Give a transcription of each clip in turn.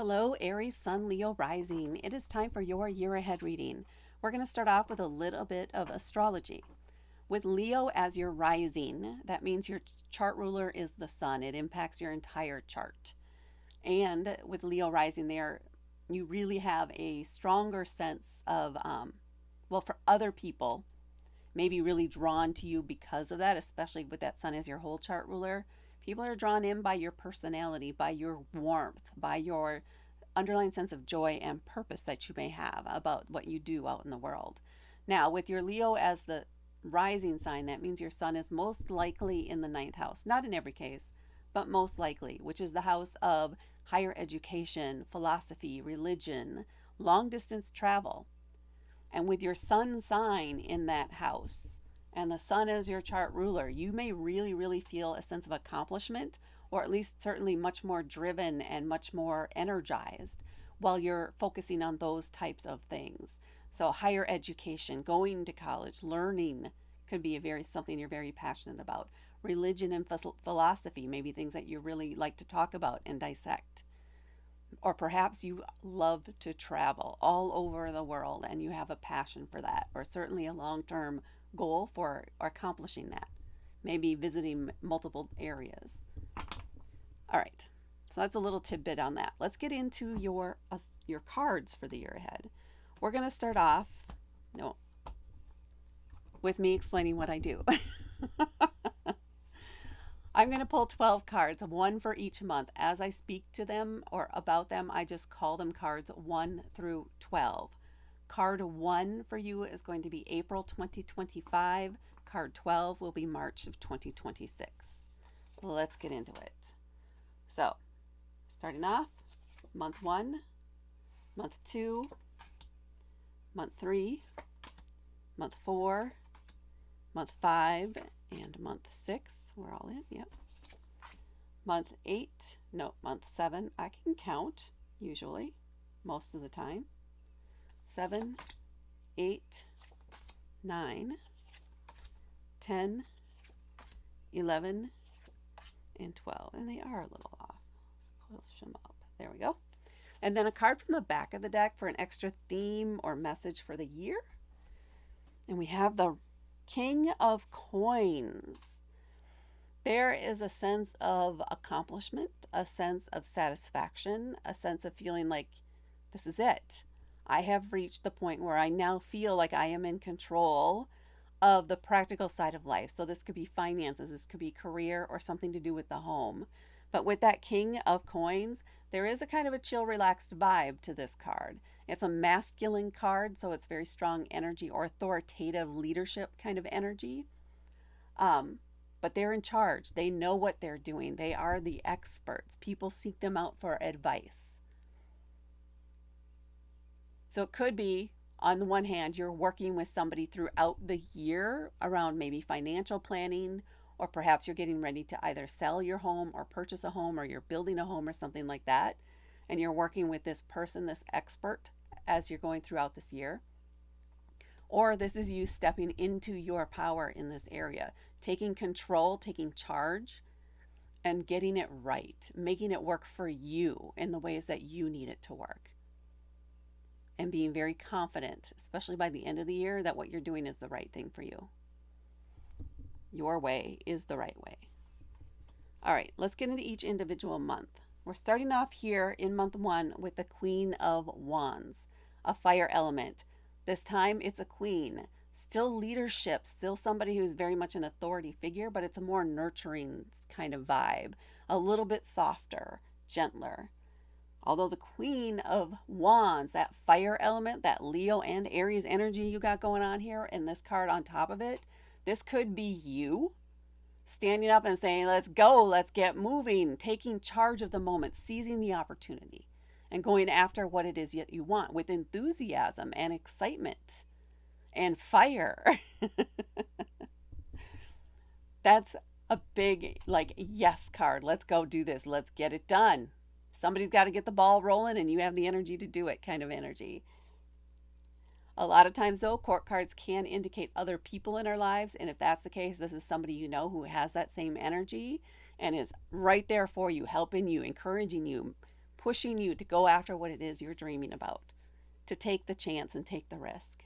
Hello, Aries Sun, Leo rising. It is time for your year ahead reading. We're going to start off with a little bit of astrology. With Leo as your rising, that means your chart ruler is the sun. It impacts your entire chart. And with Leo rising there, you really have a stronger sense of, for other people, maybe really drawn to you because of that, especially with that sun as your whole chart ruler. People are drawn in by your personality, by your warmth, by your underlying sense of joy and purpose that you may have about what you do out in the world. Now, with your Leo as the rising sign, that means your sun is most likely in the ninth house. Not in every case, but most likely, which is the house of higher education, philosophy, religion, long distance travel. And with your sun sign in that house, and the sun is your chart ruler, you may really feel a sense of accomplishment, or at least certainly much more driven and much more energized while you're focusing on those types of things. So higher education, going to college, learning could be something you're very passionate about. Religion and philosophy, maybe things that you really like to talk about and dissect. Or perhaps you love to travel all over the world and you have a passion for that, or certainly a long term goal for accomplishing that. Maybe visiting multiple areas. All right, so that's a little tidbit on that. Let's get into your cards for the year ahead. We're going to start off no, with me explaining what I do. I'm going to pull 12 cards, one for each month. As I speak to them or about them, I just call them cards 1 through 12. Card 1 for you is going to be April 2025. Card 12 will be March of 2026. Let's get into it. So, starting off, month 1, month 2, month 3, month 4, month 5, and month 6. We're all in, yep. Month 8, no, month 7. I can count, usually, most of the time. 7, 8, 9, 10, 11, and 12. And they are a little off. Let's push them up. There we go. And then a card from the back of the deck for an extra theme or message for the year. And we have the King of Coins. There is a sense of accomplishment, a sense of satisfaction, a sense of feeling like this is it. I have reached the point where I now feel like I am in control of the practical side of life. So this could be finances, this could be career, or something to do with the home. But with that King of Coins, there is a kind of a chill, relaxed vibe to this card. It's a masculine card, so it's very strong energy or authoritative leadership kind of energy. But they're in charge. They know what they're doing. They are the experts. People seek them out for advice. So it could be, on the one hand, you're working with somebody throughout the year around maybe financial planning, or perhaps you're getting ready to either sell your home or purchase a home, or you're building a home or something like that. And you're working with this person, this expert, as you're going throughout this year. Or this is you stepping into your power in this area, taking control, taking charge, and getting it right, making it work for you in the ways that you need it to work. And being very confident, especially by the end of the year, that what you're doing is the right thing for you. Your way is the right way. All right, let's get into each individual month. We're starting off here in month 1 with the Queen of Wands, a fire element. This time it's a queen. Still leadership, still somebody who's very much an authority figure, but it's a more nurturing kind of vibe, a little bit softer, gentler. Although the Queen of Wands, that fire element, that Leo and Aries energy you got going on here, and this card on top of it, this could be you standing up and saying, let's go, let's get moving, taking charge of the moment, seizing the opportunity, and going after what it is that you want with enthusiasm and excitement and fire. That's a big, like, yes card. Let's go do this. Let's get it done. Somebody's got to get the ball rolling and you have the energy to do it kind of energy. A lot of times, though, court cards can indicate other people in our lives. And if that's the case, this is somebody you know who has that same energy and is right there for you, helping you, encouraging you, pushing you to go after what it is you're dreaming about, to take the chance and take the risk.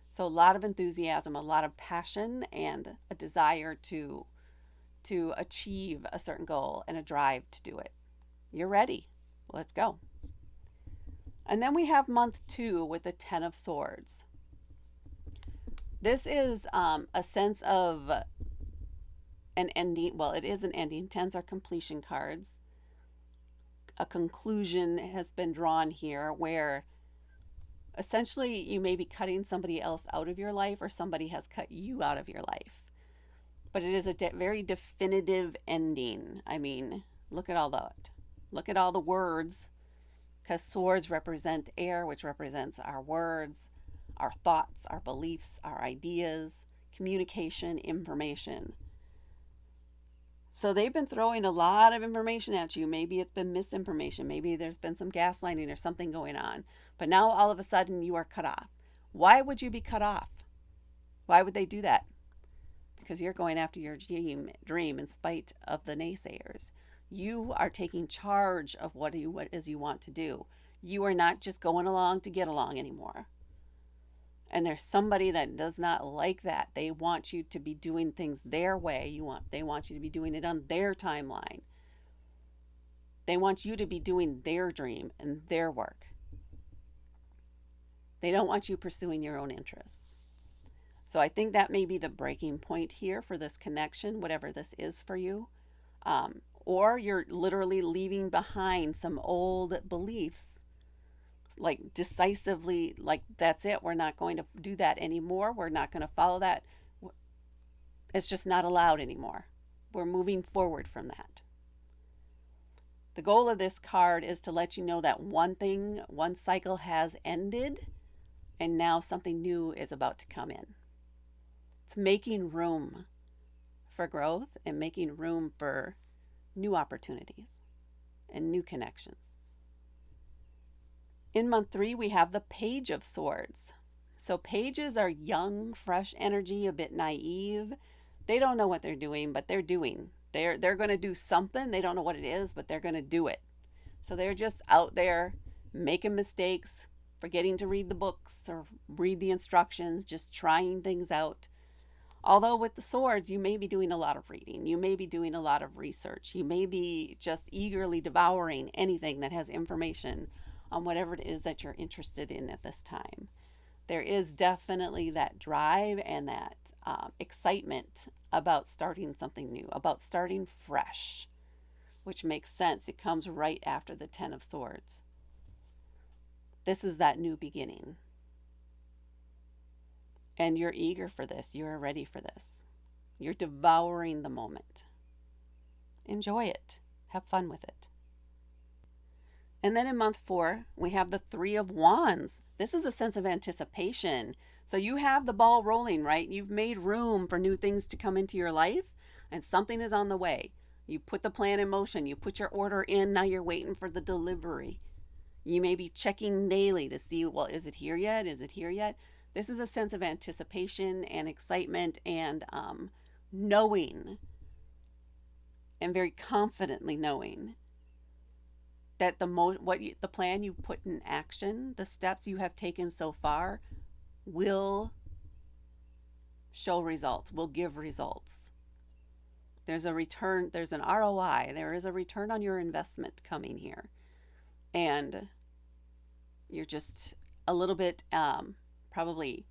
So a lot of enthusiasm, a lot of passion, and a desire to achieve a certain goal and a drive to do it. You're ready. Let's go. And then we have month 2 with the 10 of Swords. This is a sense of an ending. Well, it is an ending. 10s are completion cards. A conclusion has been drawn here where essentially you may be cutting somebody else out of your life, or somebody has cut you out of your life. But it is a very definitive ending. I mean, look at all the words, because swords represent air, which represents our words, our thoughts, our beliefs, our ideas, communication, information. So they've been throwing a lot of information at you. Maybe it's been misinformation. Maybe there's been some gaslighting or something going on. But now all of a sudden you are cut off. Why would you be cut off? Why would they do that? Because you're going after your dream in spite of the naysayers. You are taking charge of what it is you want to do. You are not just going along to get along anymore. And there's somebody that does not like that. They want you to be doing things their way. They want you to be doing it on their timeline. They want you to be doing their dream and their work. They don't want you pursuing your own interests. So I think that may be the breaking point here for this connection, whatever this is for you. Or you're literally leaving behind some old beliefs, like decisively, like that's it. We're not going to do that anymore. We're not going to follow that. It's just not allowed anymore. We're moving forward from that. The goal of this card is to let you know that one cycle has ended, and now something new is about to come in. It's making room for growth and making room for new opportunities and new connections. In month 3, we have the Page of Swords. So pages are young, fresh energy, a bit naive. They don't know what they're doing, but they're doing. They're going to do something. They don't know what it is, but they're going to do it. So they're just out there making mistakes, forgetting to read the books or read the instructions, just trying things out. Although with the swords, you may be doing a lot of reading. You may be doing a lot of research. You may be just eagerly devouring anything that has information on whatever it is that you're interested in at this time. There is definitely that drive and that excitement about starting something new, about starting fresh, which makes sense. It comes right after the 10 of Swords. This is that new beginning. And you're eager for this. You're ready for this. You're devouring the moment. Enjoy it. Have fun with it. And then in month 4, we have the 3 of Wands. This is a sense of anticipation. So you have the ball rolling, right? You've made room for new things to come into your life, and something is on the way. You put the plan in motion. You put your order in. Now you're waiting for the delivery. You may be checking daily to see, well, is it here yet? Is it here yet? This is a sense of anticipation and excitement and knowing, and very confidently knowing that the plan you put in action, the steps you have taken so far, will show results, will give results. There's a return, there's an ROI, there is a return on your investment coming here. And you're just a little bit probably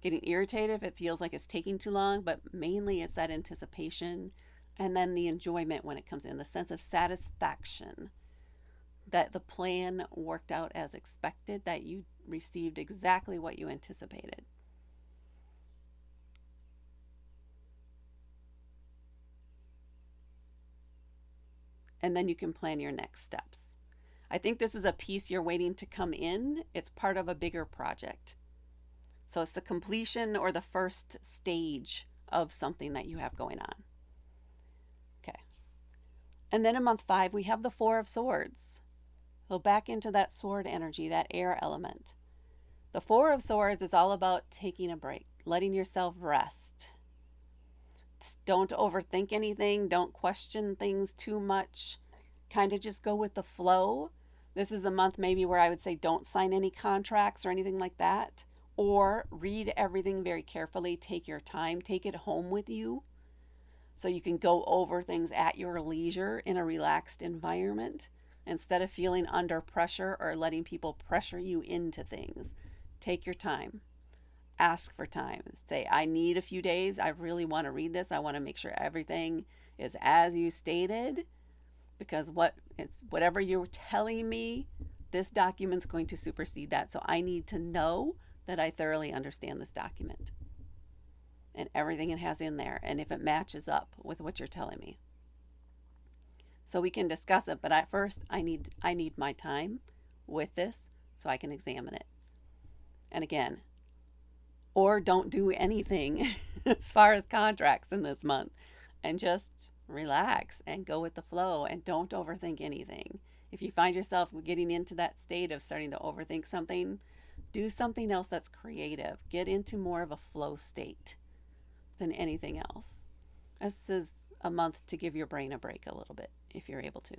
getting irritated if it feels like it's taking too long, but mainly it's that anticipation and then the enjoyment when it comes in, the sense of satisfaction that the plan worked out as expected, that you received exactly what you anticipated. And then you can plan your next steps. I think this is a piece you're waiting to come in. It's part of a bigger project. So it's the completion or the first stage of something that you have going on. Okay. And then in month 5, we have the 4 of Swords. So back into that sword energy, that air element. The 4 of Swords is all about taking a break, letting yourself rest. Don't overthink anything. Don't question things too much. kind of just go with the flow. This is a month maybe where I would say don't sign any contracts or anything like that, or read everything very carefully. Take your time, take it home with you so you can go over things at your leisure in a relaxed environment instead of feeling under pressure or letting people pressure you into things. Take your time. Ask for time. Say, I need a few days. I really want to read this. I want to make sure everything is as you stated, because whatever you're telling me, this document's going to supersede that. So I need to know that I thoroughly understand this document and everything it has in there, and if it matches up with what you're telling me. So we can discuss it, but at first I need my time with this so I can examine it. And again, or don't do anything as far as contracts in this month and just relax and go with the flow and don't overthink anything. If you find yourself getting into that state of starting to overthink something, do something else that's creative. Get into more of a flow state than anything else. This is a month to give your brain a break a little bit if you're able to.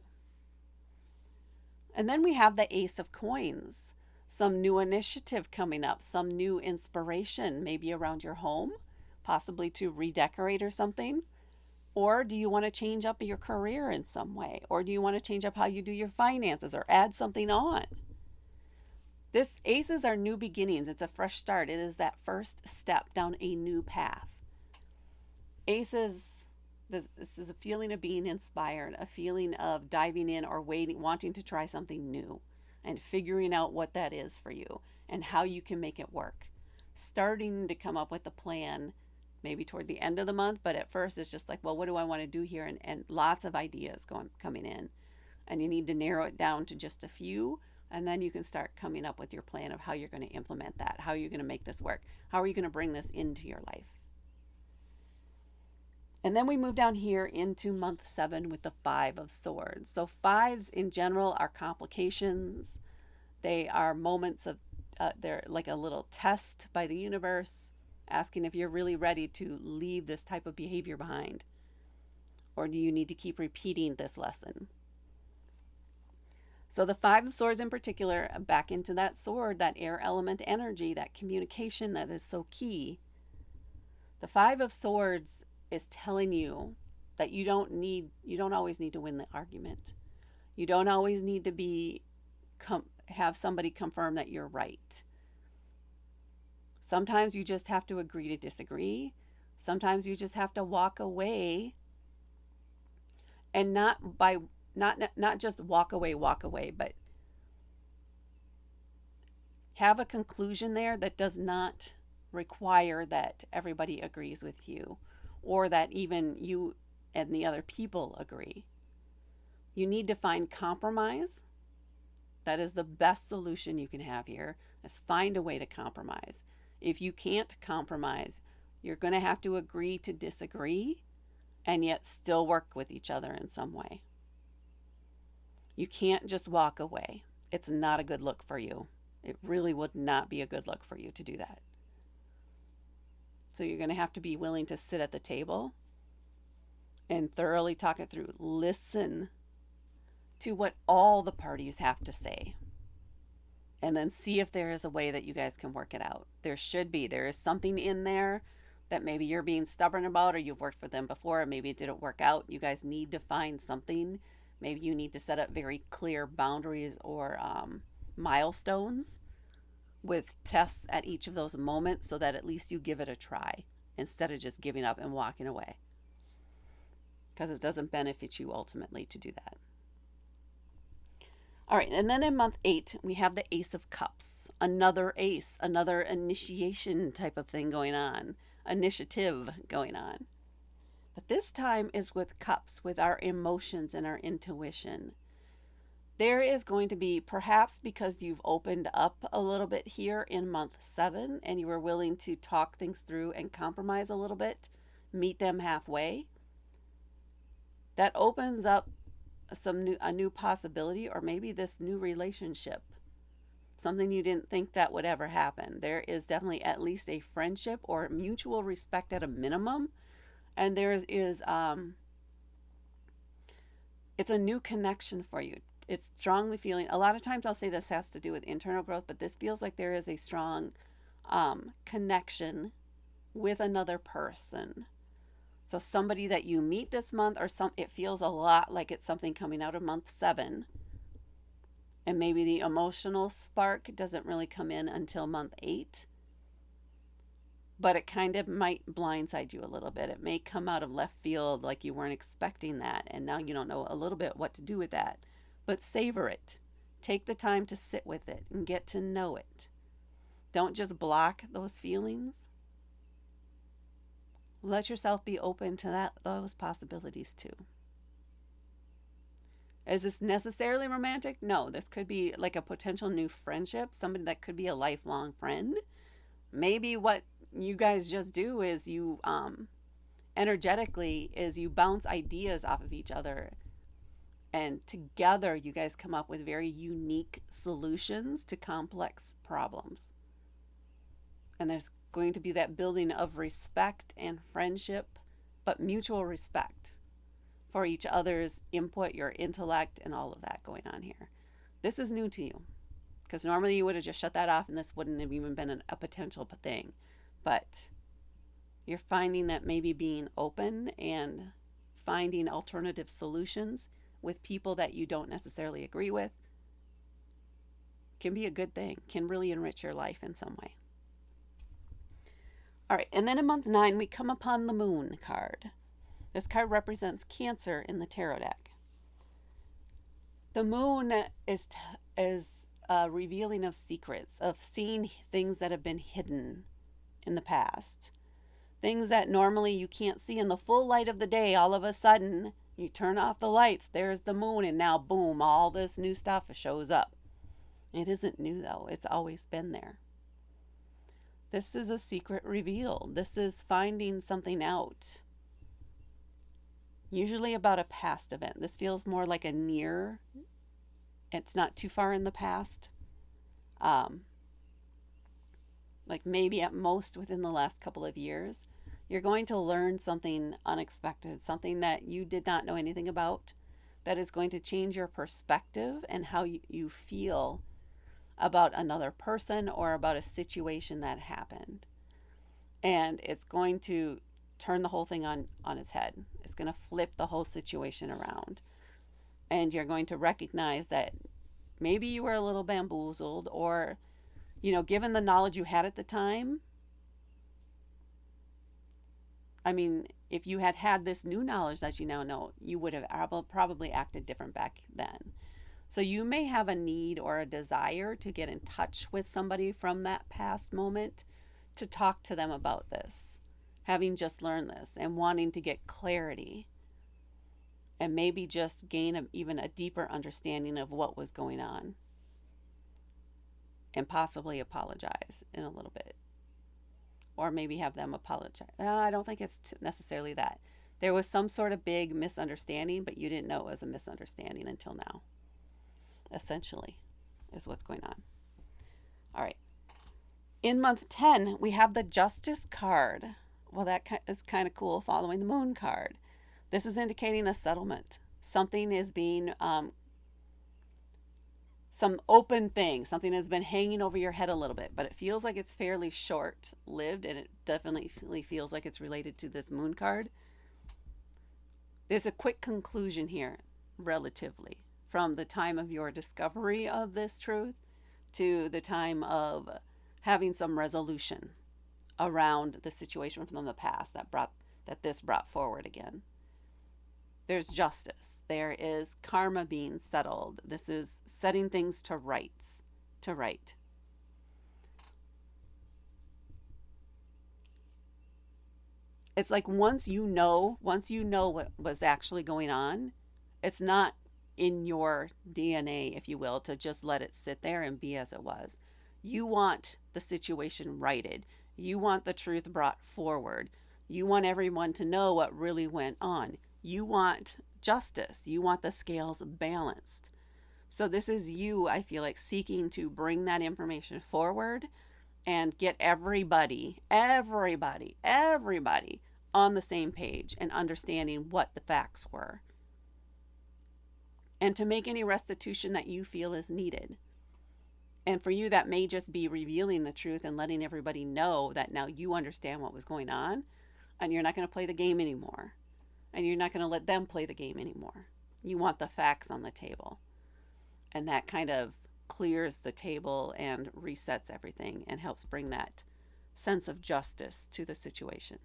And then we have the Ace of Coins. Some new initiative coming up, some new inspiration, maybe around your home, possibly to redecorate or something. Or do you want to change up your career in some way? Or do you want to change up how you do your finances or add something on? This Aces are new beginnings. It's a fresh start. It is that first step down a new path. Aces, this is a feeling of being inspired, a feeling of diving in or wanting to try something new and figuring out what that is for you and how you can make it work. Starting to come up with a plan maybe toward the end of the month, but at first it's just like, well, what do I want to do here? And lots of ideas coming in. And you need to narrow it down to just a few, and then you can start coming up with your plan of how you're going to implement that, how you're going to make this work, how are you going to bring this into your life. And then we move down here into month 7 with the 5 of Swords. So 5s in general are complications. They are moments of, they're like a little test by the universe, asking if you're really ready to leave this type of behavior behind. Or do you need to keep repeating this lesson? So the 5 of Swords in particular, back into that sword, that air element energy, that communication that is so key. The 5 of Swords is telling you that you don't always need to win the argument. You don't always need to have somebody confirm that you're right. Sometimes you just have to agree to disagree. Sometimes you just have to walk away, and not just walk away, but have a conclusion there that does not require that everybody agrees with you, or that even you and the other people agree. You need to find compromise. That is the best solution you can have here, is find a way to compromise. If you can't compromise, you're going to have to agree to disagree and yet still work with each other in some way. You can't just walk away. It's not a good look for you. It really would not be a good look for you to do that. So you're going to have to be willing to sit at the table and thoroughly talk it through. Listen to what all the parties have to say. And then see if there is a way that you guys can work it out. There should be. There is something in there that maybe you're being stubborn about, or you've worked with them before, or maybe it didn't work out. You guys need to find something. Maybe you need to set up very clear boundaries or milestones with tests at each of those moments so that at least you give it a try instead of just giving up and walking away, because it doesn't benefit you ultimately to do that. All right, and then in month 8, we have the Ace of Cups, another ace, another initiation type of thing going on, initiative going on. But this time is with cups, with our emotions and our intuition. There is going to be, perhaps because you've opened up a little bit here in month 7 and you were willing to talk things through and compromise a little bit, meet them halfway, that opens up a new possibility, or maybe this new relationship, something you didn't think that would ever happen. There is definitely at least a friendship or mutual respect at a minimum, and there is It's a new connection for you. It's strongly feeling, a lot of times I'll say this has to do with internal growth, but this feels like there is a strong connection with another person. So somebody that you meet this month, or it feels a lot like it's something coming out of month 7, and maybe the emotional spark doesn't really come in until month 8, but it kind of might blindside you a little bit. It may come out of left field like you weren't expecting that, and now you don't know a little bit what to do with that. But savor it. Take the time to sit with it and get to know it. Don't just block those feelings. Let yourself be open to those possibilities too. Is this necessarily romantic? No, this could be like a potential new friendship, somebody that could be a lifelong friend. Maybe what you guys just do is you energetically is you bounce ideas off of each other, and together you guys come up with very unique solutions to complex problems. And there's going to be that building of respect and friendship, but mutual respect for each other's input, your intellect, and all of that going on here. This is new to you, because normally you would have just shut that off and this wouldn't have even been a potential thing. But you're finding that maybe being open and finding alternative solutions with people that you don't necessarily agree with can be a good thing, can really enrich your life in some way. All right, and then in month 9, we come upon the Moon card. This card represents Cancer in the tarot deck. The Moon is revealing of secrets, of seeing things that have been hidden in the past. Things that normally you can't see in the full light of the day. All of a sudden, you turn off the lights, there's the moon, and now boom, all this new stuff shows up. It isn't new though, it's always been there. This is a secret reveal. This is finding something out. Usually about a past event. This feels more like a near. It's not too far in the past. Like maybe at most within the last couple of years. You're going to learn something unexpected, something that you did not know anything about, that is going to change your perspective and how you feel about another person or about a situation that happened. And it's going to turn the whole thing on its head. It's going to flip the whole situation around. And you're going to recognize that maybe you were a little bamboozled, or, given the knowledge you had at the time. I mean, if you had this new knowledge that you now know, you would have probably acted different back then. So you may have a need or a desire to get in touch with somebody from that past moment to talk to them about this, having just learned this and wanting to get clarity and maybe just gain even a deeper understanding of what was going on, and possibly apologize in a little bit, or maybe have them apologize. I don't think it's necessarily that. There was some sort of big misunderstanding, but you didn't know it was a misunderstanding until now, essentially, is what's going on. All right. In month 10, we have the Justice card. Well, that is kind of cool, following the Moon card. This is indicating a settlement. Something is being, some open thing. Something has been hanging over your head a little bit, but it feels like it's fairly short-lived, and it definitely feels like it's related to this Moon card. There's a quick conclusion here, relatively, from the time of your discovery of this truth to the time of having some resolution around the situation from the past that this brought forward again. There's justice. There is karma being settled. This is setting things to right. It's like once you know what was actually going on, it's not in your DNA, if you will, to just let it sit there and be as it was. You want the situation righted. You want the truth brought forward. You want everyone to know what really went on. You want justice. You want the scales balanced. So this is you, I feel like, seeking to bring that information forward and get everybody on the same page and understanding what the facts were. and to make any restitution that you feel is needed. And for you, that may just be revealing the truth and letting everybody know that now you understand what was going on and you're not going to play the game anymore. And you're not going to let them play the game anymore. You want the facts on the table. And that kind of clears the table and resets everything and helps bring that sense of justice to the situation.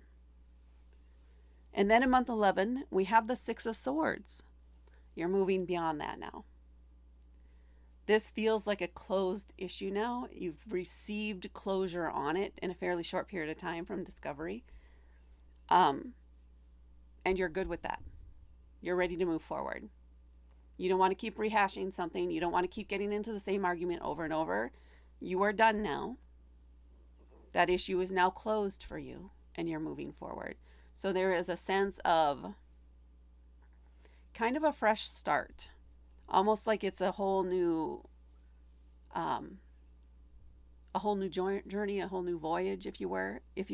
And then in month 11, we have the Six of Swords. You're moving beyond that now. This feels like a closed issue now. You've received closure on it in a fairly short period of time from discovery. And you're good with that. You're ready to move forward. You don't want to keep rehashing something. You don't want to keep getting into the same argument over and over. You are done now. That issue is now closed for you and you're moving forward. So there is a sense of kind of a fresh start, almost like it's a whole new journey, a whole new voyage, if you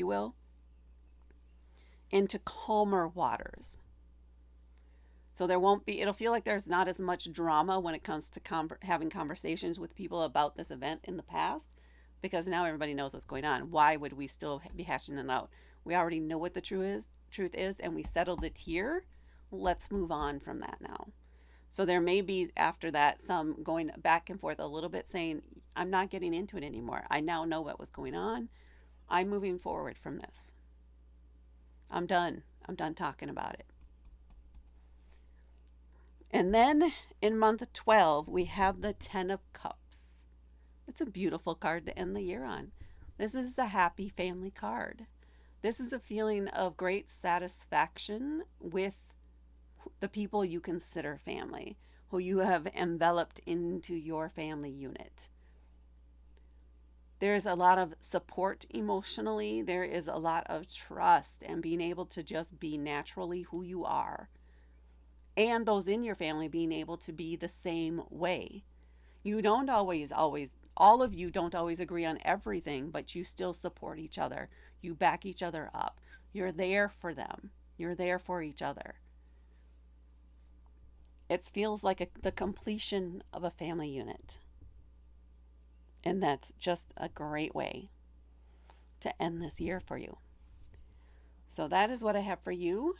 will, into calmer waters. So it'll feel like there's not as much drama when it comes to having conversations with people about this event in the past, because now everybody knows what's going on. Why would we still be hashing it out? We already know what the truth is, and we settled it here. Let's move on from that now. So there may be after that some going back and forth a little bit saying, I'm not getting into it anymore. I now know what was going on. I'm moving forward from this. I'm done. I'm done talking about it. And then in month 12, we have the 10 of Cups. It's a beautiful card to end the year on. This is the happy family card. This is a feeling of great satisfaction with the people you consider family, who you have enveloped into your family unit. There's a lot of support emotionally. There is a lot of trust and being able to just be naturally who you are. And those in your family being able to be the same way. You don't always, all of you don't always agree on everything, but you still support each other. You back each other up. You're there for them. You're there for each other. It feels like the completion of a family unit. And that's just a great way to end this year for you. So that is what I have for you,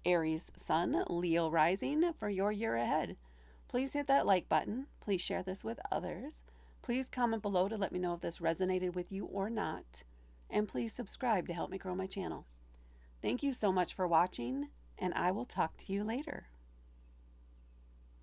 Aries Sun, Leo Rising, for your year ahead. Please hit that like button. Please share this with others. Please comment below to let me know if this resonated with you or not. And please subscribe to help me grow my channel. Thank you so much for watching, and I will talk to you later.